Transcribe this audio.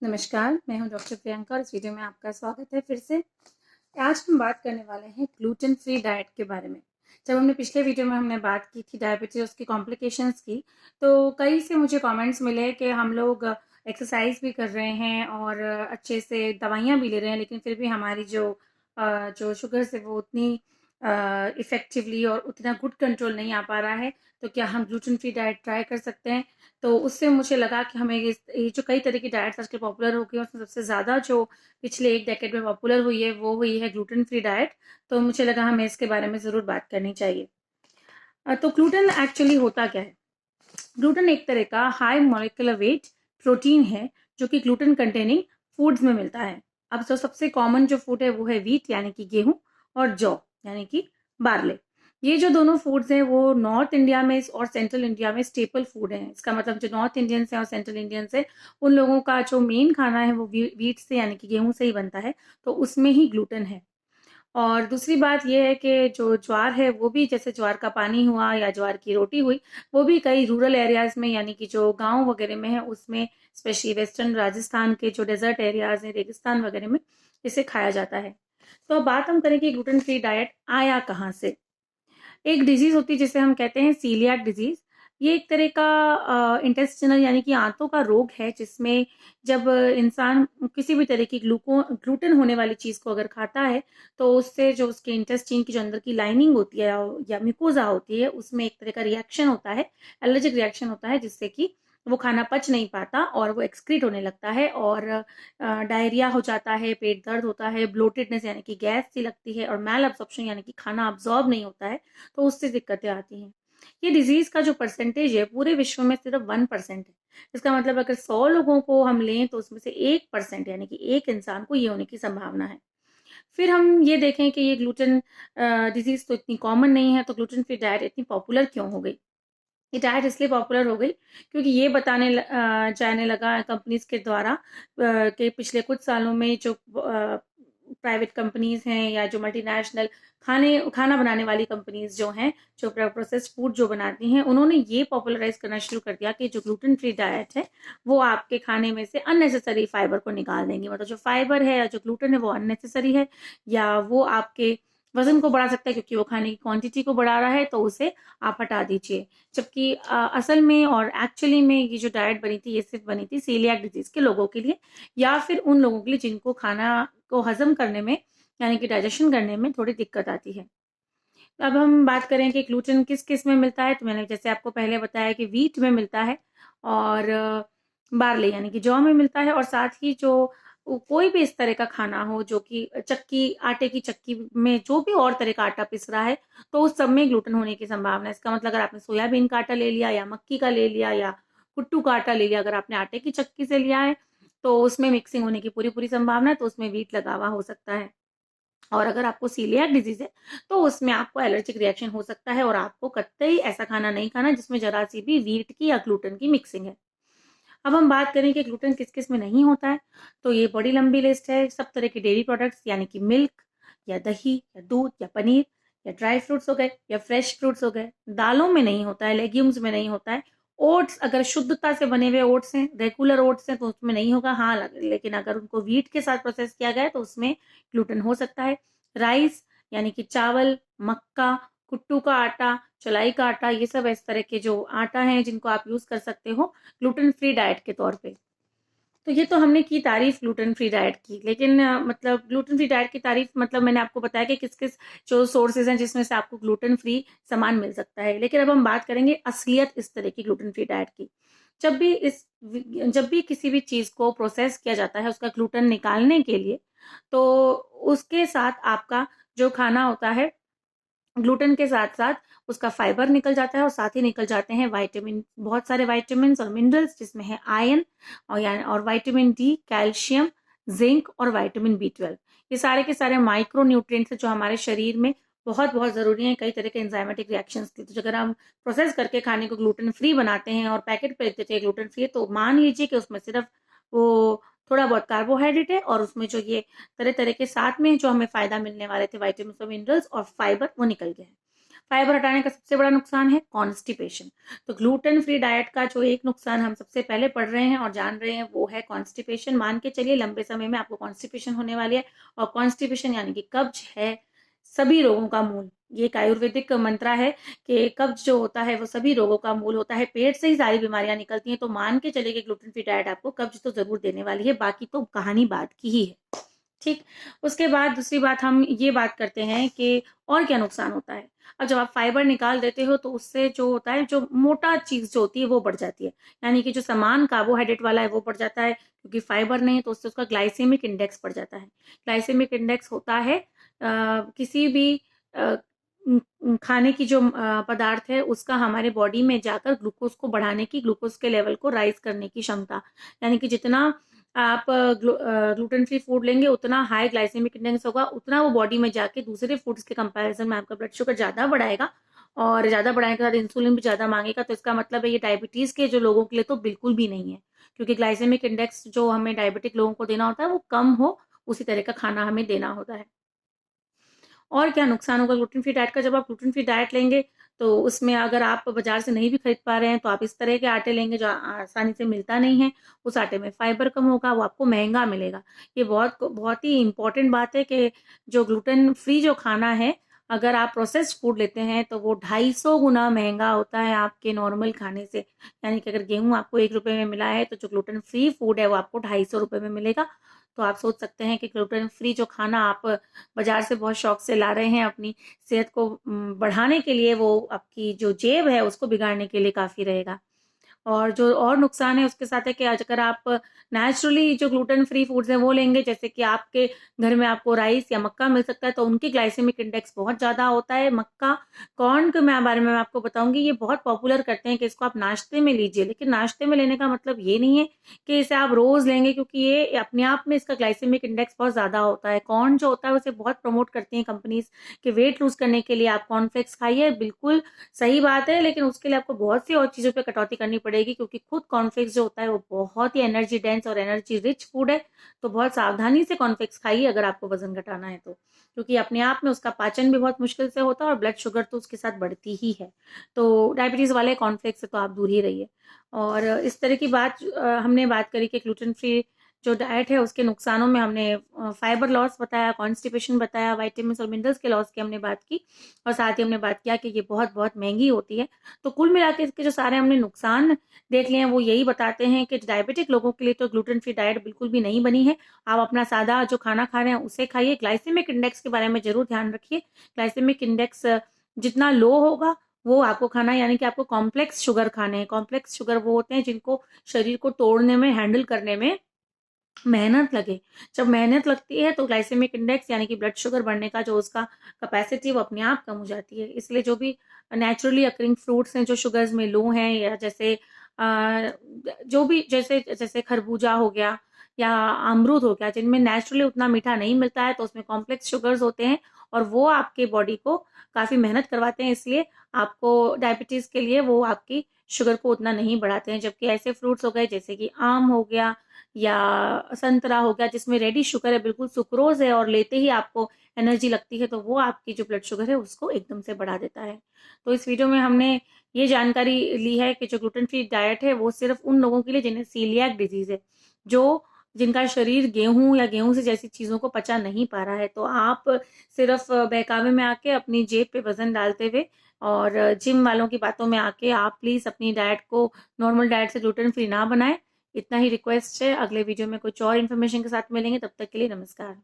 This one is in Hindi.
नमस्कार, मैं हूं डॉक्टर प्रियंका और इस वीडियो में आपका स्वागत है फिर से। आज हम बात करने वाले हैं ग्लूटेन फ्री डाइट के बारे में। जब हमने पिछले वीडियो में हमने बात की थी डायबिटीज उसकी कॉम्प्लिकेशंस की, तो कई से मुझे कमेंट्स मिले कि हम लोग एक्सरसाइज भी कर रहे हैं और अच्छे से दवाइयाँ भी ले रहे हैं, लेकिन फिर भी हमारी जो शुगर्स है वो उतनी इफ़ेक्टिवली और उतना गुड कंट्रोल नहीं आ पा रहा है। तो क्या हम ग्लूटेन फ्री डाइट ट्राई कर सकते हैं? तो उससे मुझे लगा कि हमें ये जो कई तरह की डाइट्स आजकल पॉपुलर हो गई हैं, उसमें सबसे ज़्यादा जो पिछले 1 डेकेड में पॉपुलर हुई है, वो हुई है ग्लूटेन फ्री डाइट। तो मुझे लगा हमें इसके बारे में ज़रूर बात करनी चाहिए। तो ग्लूटेन एक्चुअली होता क्या है? ग्लूटेन एक तरह का हाई मॉलिक्यूलर वेट प्रोटीन है, जो कि ग्लूटेन कंटेनिंग फूड्स में मिलता है। अब जो सबसे कॉमन जो फूड है वो है व्हीट यानी कि गेहूँ और जौ यानी कि बार्ले। ये जो दोनों फूड्स हैं वो नॉर्थ इंडिया में और सेंट्रल इंडिया में स्टेपल फूड हैं। इसका मतलब जो नॉर्थ इंडियंस हैं और सेंट्रल इंडियंस हैं, उन लोगों का जो मेन खाना है वो व्हीट से यानी कि गेहूँ से ही बनता है, तो उसमें ही ग्लूटेन है। और दूसरी बात ये है कि जो ज्वार है वो भी, जैसे ज्वार का पानी हुआ या ज्वार की रोटी हुई, वो भी कई रूरल एरियाज़ में यानी कि जो गाँव वगैरह में है उसमें, स्पेशली वेस्टर्न राजस्थान के जो डेज़र्ट एरियाज़ हैं, रेगिस्तान वगैरह में इसे खाया जाता है। तो अब बात हम करें कि ग्लूटेन फ्री डाइट आया कहाँ से? एक डिजीज़ होती है जिसे हम कहते हैं सीलियाक डिजीज़। ये एक तरह का इंटेस्टिनल यानी कि आंतों का रोग है, जिसमें जब इंसान किसी भी तरह की ग्लूटेन होने वाली चीज़ को अगर खाता है, तो उससे जो उसके इंटेस्टाइन की जो अंदर की लाइनिंग होती है या म्यूकोज़ा होती है, उसमें एक तरह का रिएक्शन होता है, एलर्जिक रिएक्शन होता है, जिससे कि वो खाना पच नहीं पाता और वो एक्सक्रीट होने लगता है और डायरिया हो जाता है, पेट दर्द होता है, ब्लोटेडनेस यानी कि गैस सी लगती है और मैल अब्सॉर्प्शन यानी कि खाना अब्सॉर्ब नहीं होता है, तो उससे दिक्कतें आती हैं। ये डिजीज़ का जो परसेंटेज है पूरे विश्व में सिर्फ 1% है। इसका मतलब अगर 100 लोगों को हम लें तो उसमें से 1% यानी कि एक इंसान को ये होने की संभावना है। फिर हम ये देखें कि ये ग्लूटेन डिजीज़ तो इतनी कॉमन नहीं है, तो ग्लूटेन फ्री डाइट इतनी पॉपुलर क्यों हो गई? ये डाइट इसलिए पॉपुलर हो गई क्योंकि ये जाने लगा कंपनीज़ के द्वारा कि पिछले कुछ सालों में जो प्राइवेट कंपनीज़ हैं या जो मल्टीनेशनल खाना बनाने वाली कंपनीज़ जो हैं, जो प्रोसेस्ड फूड जो बनाती हैं, उन्होंने ये पॉपुलराइज़ करना शुरू कर दिया कि जो ग्लूटेन फ्री डाइट है, वो आपके खाने में से अननेसेसरी फाइबर को निकाल देंगी। मतलब जो फाइबर है या जो ग्लूटेन है वो अननेसेसरी है, या वो आपके वज़न को बढ़ा सकता है क्योंकि वो खाने की क्वांटिटी को बढ़ा रहा है, तो उसे आप हटा दीजिए। जबकि असल में और एक्चुअली में ये जो डाइट बनी थी, ये सिर्फ बनी थी सीलियाक डिजीज़ के लोगों के लिए, या फिर उन लोगों के लिए जिनको खाना को हज़म करने में यानी कि डाइजेशन करने में थोड़ी दिक्कत आती है। अब हम बात करें कि ग्लूटेन किस-किस में मिलता है, तो मैंने जैसे आपको पहले बताया कि व्हीट में मिलता है और बार्ले यानी कि जौ में मिलता है, और साथ ही जो कोई भी इस तरह का खाना हो जो कि आटे की चक्की में जो भी और तरह का आटा पिस रहा है, तो उस सब में ग्लूटेन होने की संभावना है। इसका मतलब अगर आपने सोयाबीन का आटा ले लिया या मक्की का ले लिया या कुट्टू का आटा ले लिया, अगर आपने आटे की चक्की से लिया है, तो उसमें मिक्सिंग होने की पूरी-पूरी संभावना है, तो उसमें व्हीट लगा हुआ हो सकता है। और अगर आपको सीलियाक डिजीज़ है, तो उसमें आपको एलर्जिक रिएक्शन हो सकता है और आपको कतई ऐसा खाना नहीं खाना जिसमें ज़रा-सी भी व्हीट की या ग्लूटेन की मिक्सिंग है। अब हम बात करें कि ग्लूटेन किस-किस में नहीं होता है, तो ये बड़ी लंबी लिस्ट है। सब तरह के डेयरी प्रोडक्ट्स यानी कि मिल्क या दही या दूध या पनीर या ड्राई फ्रूट्स हो गए या फ्रेश फ्रूट्स हो गए। दालों में नहीं होता है, लेग्यूम्स में नहीं होता है। ओट्स अगर शुद्धता से बने हुए ओट्स हैं, रेगुलर ओट्स हैं, तो उसमें नहीं होगा। हाँ, लेकिन अगर उनको व्हीट के साथ प्रोसेस किया गया है तो उसमें ग्लूटेन हो सकता है। राइस यानी कि चावल, मक्का, कुट्टू का आटा, चौलाई का आटा, ये सब इस तरह के जो आटा हैं जिनको आप यूज़ कर सकते हो ग्लूटेन फ्री डाइट के तौर पे। तो ये तो हमने की तारीफ ग्लूटेन फ्री डाइट की, लेकिन मतलब ग्लूटेन फ्री डाइट की तारीफ मतलब मैंने आपको बताया कि किस-किस जो सोर्सेज़ हैं जिसमें से आपको ग्लूटेन फ्री सामान मिल सकता है। लेकिन अब हम बात करेंगे असलियत इस तरह की ग्लूटेन फ्री डाइट की। जब भी किसी भी चीज़ को प्रोसेस किया जाता है उसका ग्लूटेन निकालने के लिए, तो उसके साथ आपका जो खाना होता है, ग्लूटेन के साथ-साथ उसका फाइबर निकल जाता है और साथ ही निकल जाते हैं विटामिन, बहुत सारे विटामिन्स और मिनरल्स जिसमें है आयरन और विटामिन डी, कैल्शियम, ज़िंक और विटामिन बी12। ये सारे के सारे माइक्रो न्यूट्रिएंट्स हैं जो हमारे शरीर में बहुत-बहुत ज़रूरी हैं कई तरह के एंजाइमेटिक रिएक्शंस के लिए। तो अगर हम प्रोसेस करके खाने को ग्लूटेन फ्री बनाते हैं और पैकेट पे लिख देते हैं ग्लूटेन फ्री, तो मान लीजिए कि उसमें सिर्फ़ वो थोड़ा बहुत कार्बोहाइड्रेट है और उसमें जो ये तरह-तरह के साथ में जो हमें फ़ायदा मिलने वाले थे विटामिन्स और मिनरल्स और फाइबर, वो निकल गए हैं। फाइबर हटाने का सबसे बड़ा नुकसान है कॉन्स्टिपेशन। तो ग्लूटेन फ्री डाइट का जो एक नुकसान हम सबसे पहले पढ़ रहे हैं और जान रहे हैं वो है कॉन्स्टिपेशन। मान के चलिए लंबे समय में आपको कॉन्स्टिपेशन होने वाली है, और कॉन्स्टिपेशन यानी कि कब्ज है सभी रोगों का मूल। ये एक आयुर्वेदिक मंत्रा है कि कब्ज जो होता है वो सभी रोगों का मूल होता है, पेट से ही सारी बीमारियां निकलती हैं। तो मान के चलिए कि ग्लूटेन फ्री डाइट आपको कब्ज तो जरूर देने वाली है, बाकी तो कहानी बात की ही है। ठीक। उसके बाद दूसरी बात हम ये बात करते हैं कि और क्या नुकसान होता है। अब जब आप फाइबर निकाल देते हो तो उससे जो होता है, जो मोटा चीज जो होती है वो बढ़ जाती है, यानी कि जो सामान कार्बोहाइड्रेट वाला है वो बढ़ जाता है, क्योंकि फाइबर नहीं तो उससे उसका ग्लाइसेमिक इंडेक्स बढ़ जाता है। ग्लाइसेमिक इंडेक्स होता है किसी भी अ, खाने की जो पदार्थ है उसका हमारे बॉडी में जाकर ग्लूकोज को बढ़ाने की, ग्लूकोज के लेवल को राइज करने की क्षमता। यानी कि जितना आप ग्लूटेन फ्री फूड लेंगे उतना हाई ग्लाइसेमिक इंडेक्स होगा, उतना वो बॉडी में जाके दूसरे फूड्स के कंपैरिजन में आपका ब्लड शुगर ज्यादा बढ़ाएगा, और ज्यादा बढ़ाने के साथ इंसुलिन भी ज्यादा मांगेगा। तो इसका मतलब है ये डायबिटीज के जो लोगों के लिए तो बिल्कुल भी नहीं है, क्योंकि ग्लाइसेमिक इंडेक्स जो हमें डायबिटिक लोगों को देना होता है वो कम हो, उसी तरह का खाना हमें देना होता है। और क्या नुकसान होगा ग्लूटेन फ्री डाइट का। जब आप ग्लूटेन फ्री डाइट लेंगे तो उसमें अगर आप बाजार से नहीं भी खरीद पा रहे हैं तो आप इस तरह के आटे लेंगे जो आसानी से मिलता नहीं है। उस आटे में फाइबर कम होगा, वो आपको महंगा मिलेगा। ये बहुत बहुत ही इंपॉर्टेंट बात है कि जो ग्लूटेन फ्री जो खाना है, अगर आप प्रोसेस्ड फूड लेते हैं तो वो 250 गुना महंगा होता है आपके नॉर्मल खाने से। यानी कि अगर गेहूं आपको 1 रुपए में मिला है तो जो ग्लूटेन फ्री फूड है वो आपको 250 रुपए में मिलेगा। तो आप सोच सकते हैं कि ग्लूटेन फ्री जो खाना आप बाजार से बहुत शौक से ला रहे हैं अपनी सेहत को बढ़ाने के लिए, वो आपकी जो जेब है उसको बिगाड़ने के लिए काफी रहेगा। और जो और नुकसान है उसके साथ है कि अगर आप नेचुरली जो ग्लूटेन फ्री फूड्स हैं वो लेंगे, जैसे कि आपके घर में आपको राइस या मक्का मिल सकता है, तो उनकी ग्लाइसेमिक इंडेक्स बहुत ज्यादा होता है। मक्का, कॉर्न के मैं बारे में मैं आपको बताऊंगी, ये बहुत पॉपुलर करते हैं कि इसको आप नाश्ते में लीजिए, लेकिन नाश्ते में लेने का मतलब ये नहीं है कि इसे आप रोज लेंगे, क्योंकि ये अपने आप में इसका ग्लाइसेमिक इंडेक्स बहुत ज्यादा होता है। कॉर्न जो होता है उसे बहुत प्रमोट करती हैं कंपनीज कि वेट लूज करने के लिए आप कॉर्नफ्लेक्स खाइए, बिल्कुल सही बात है, लेकिन उसके लिए आपको बहुत सी और चीजों पे कटौती करनी पड़ेगी, क्योंकि खुद कॉर्नफ्लेक्स जो होता है वो बहुत ही एनर्जी डेंस और एनर्जी रिच फूड है। तो बहुत सावधानी से कॉर्नफ्लेक्स खाइए अगर आपको वजन घटाना है तो, क्योंकि अपने आप में उसका पाचन भी बहुत मुश्किल से होता है और ब्लड शुगर तो उसके साथ बढ़ती ही है। तो डायबिटीज वाले कॉर्नफ्लेक्स से तो आप दूर ही रहिए। और इस तरह की बात हमने बात करी कि ग्लूटेन फ्री जो डाइट है उसके नुकसानों में हमने फाइबर लॉस बताया, कॉन्स्टिपेशन बताया, वाइटामिन और मिनरल्स के लॉस की हमने बात की, और साथ ही हमने बात किया कि ये बहुत बहुत महंगी होती है। तो कुल मिला के इसके जो सारे हमने नुकसान देख लिए हैं वो यही बताते हैं कि डायबिटिक लोगों के लिए तो ग्लूटेन फ्री डाइट बिल्कुल भी नहीं बनी है। आप अपना सादा जो खाना खा रहे हैं उसे खाइए। ग्लाइसेमिक इंडेक्स के बारे में जरूर ध्यान रखिए। ग्लाइसेमिक इंडेक्स जितना लो होगा वो आपको खाना, यानी कि आपको कॉम्प्लेक्स शुगर खाने हैं। कॉम्प्लेक्स शुगर वो होते हैं जिनको शरीर को तोड़ने में, हैंडल करने में मेहनत लगे। जब मेहनत लगती है तो ग्लाइसेमिक इंडेक्स यानी कि ब्लड शुगर बढ़ने का जो उसका कैपेसिटी वो अपने आप कम हो जाती है। इसलिए जो भी नेचुरली अकरिंग फ्रूट्स हैं जो शुगर्स में लो हैं, या जैसे जो भी जैसे जैसे खरबूजा हो गया या अमरूद हो गया, जिनमें नेचुरली उतना मीठा नहीं मिलता है तो उसमें कॉम्प्लेक्स शुगर्स होते हैं, और वो आपके बॉडी को काफी मेहनत करवाते हैं। इसलिए आपको डायबिटीज के लिए वो आपकी शुगर को उतना नहीं बढ़ाते हैं। जबकि ऐसे फ्रूट्स हो गए जैसे कि आम हो गया या संतरा हो गया जिसमें रेडी शुगर है, बिल्कुल सुक्रोज है, और लेते ही आपको एनर्जी लगती है, तो वो आपकी जो ब्लड शुगर है उसको एकदम से बढ़ा देता है। तो इस वीडियो में हमने ये जानकारी ली है कि जो ग्लूटेन फ्री डाइट है वो सिर्फ उन लोगों के लिए जिन्हें सीलियाक डिजीज है, जो जिनका शरीर गेहूं या गेहूं से जैसी चीजों को पचा नहीं पा रहा है। तो आप सिर्फ बहकावे में आके अपनी जेब पे वजन डालते हुए और जिम वालों की बातों में आके आप प्लीज अपनी डाइट को नॉर्मल डाइट से ग्लूटेन फ्री ना बनाएं। इतना ही रिक्वेस्ट है। अगले वीडियो में कुछ और इन्फॉर्मेशन के साथ मिलेंगे, तब तक के लिए नमस्कार।